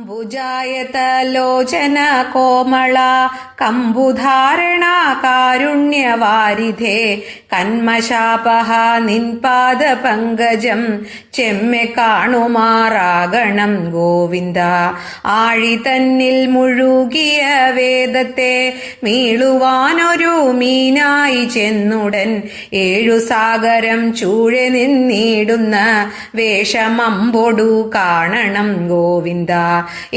അംബുജായത ലോചന കോമള കമ്പുധാരണ കാരുണ്യവാരിധേ കന്മശാപഹ നിൻപാദ പങ്കജം ചെമ്മെ കാണുമാറാകണം ഗോവിന്ദ. ആഴി തന്നിൽ മുഴുകിയ വേദത്തെ മീളുവാനൊരു മീനായി ചെന്നുടൻ ഏഴു സാഗരം ചൂഴെ നിന്നിടുന്ന വേഷമമ്പൊടു കാണണം ഗോവിന്ദ.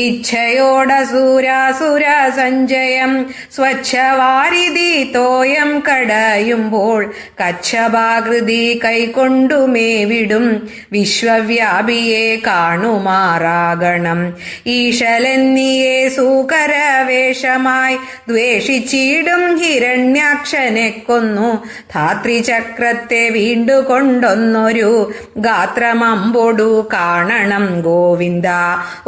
ഇച്ഛയോടസുരാസുര സഞ്ജയം സ്വച്ഛവാരിധി തോയം കടയുമ്പോൾ കച്ഛപാകൃതി കൈകൊണ്ടുമേവിടും വിശ്വവ്യാപിയെ കാണുമാറാകണം. ഈശലെന്നിയെ സൂകരവേഷമായി ദ്വേഷിച്ചിടും ഹിരണ്യാക്ഷനെ കൊന്നു ധാത്രിചക്രത്തെ വീണ്ടുകൊണ്ടൊന്നൊരു ഗാത്രമമ്പൊടു കാണണം ഗോവിന്ദ.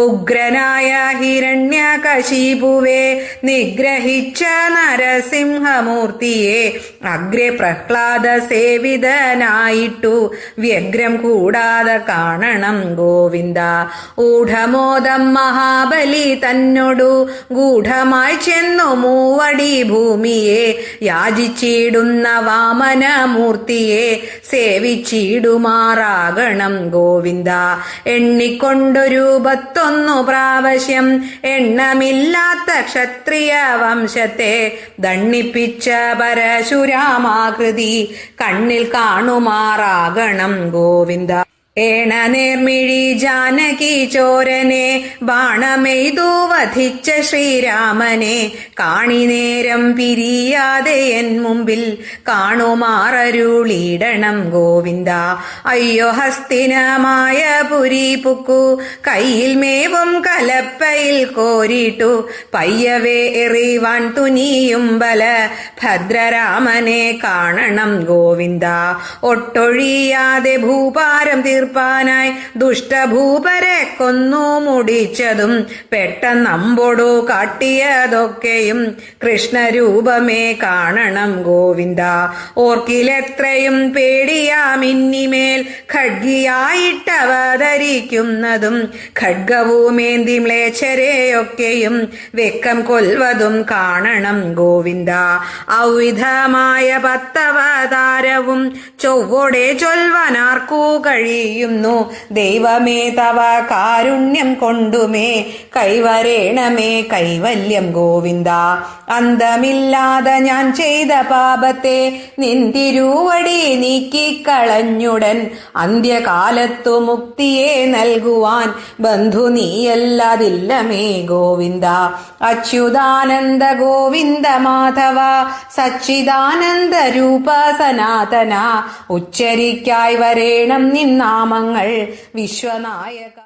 ഉഗ്രനായ ഹിരണ്യകശിപുവെ നിഗ്രഹിച്ച നരസിംഹമൂർത്തിയെ അഗ്രേ പ്രഹ്ലാദ സേവിതനായിട്ടു വ്യഗ്രം കൂടാതെ കാണണം ഗോവിന്ദ. ഊഢമോദം മഹാബലി തന്നോടു ഗൂഢമായി ചെന്നു മൂവടി ഭൂമിയെ യാചിച്ചിടുന്ന വാമനമൂർത്തിയെ സേവിച്ചിടുമാറാകണം ഗോവിന്ദ. എണ്ണിക്കൊണ്ടൊരു 31 പ്രാവശ്യം എണ്ണമില്ലാത്ത ക്ഷത്രിയ വംശത്തെ ദണ്ണിപ്പിച്ച പരശുരാമാകൃതി കണ്ണിൽ കാണുമാറാകണം ഗോവിന്ദ. ഏണനേർമിഴി ജാനകി ചോരനെ ബാണമെയ്തു വധിച്ച ശ്രീരാമനെ കാണിനേരം പിരിയാതെ എൻ മുമ്പിൽ കാണുമാറരുളിടണം ഗോവിന്ദ. അയ്യോ ഹസ്തിനമായ പുരി പുക്കു കയ്യിൽ മേവും കലപ്പയിൽ കോരിട്ടു പയ്യവേ എറിവാൻ തുനിയും ബല ഭദ്രരാമനെ കാണണം ഗോവിന്ദ. ഒട്ടൊഴിയാതെ ഭൂപാരം തീർപ്പാനായി ദുഷ്ടഭൂപരെ കൊന്നു മുടിച്ചതും പെട്ടെന്നമ്പൊടു കാട്ടിയതൊക്കെയും കൃഷ്ണരൂപമേ കാണണം ഗോവിന്ദ. ഓർക്കിലെത്രയും പേടിയാമിന്നിമേൽ ഖഡ്ഗിയായിട്ടവതരിക്കുന്നതും ഖഡ്ഗവുമേന്തി മ്ലേച്ഛരെയൊക്കെയും വെക്കം കൊൽവതും കാണണം ഗോവിന്ദ. ഔവിധമായ 10 അവതാരവും ചൊവ്വോടെ ചൊൽവനാർക്കു കഴിയുന്നു ദൈവമേ തവ കാരുണ്യം കൊണ്ടുമേ കൈവരേണമേ കൈവല്യം ഗോവിന്ദ. അന്തമില്ലാതെ ഞാൻ ചെയ്ത പാപത്തെ നിന്തിരുവടി നീക്കിക്കളഞ്ഞുടൻ അന്ത്യകാലത്തു മുക്തിയെ നൽകുവാൻ ബന്ധു നീയല്ലാതില്ലമേ ഗോവിന്ദ. അച്യുതാനന്ദ ഗോവിന്ദ മാധവ സച്ചിദാനന്ദ രൂപ സനാതന ഉച്ചരിക്കായി വരേണം നിന്നാമങ്ങൾ വിശ്വനായക.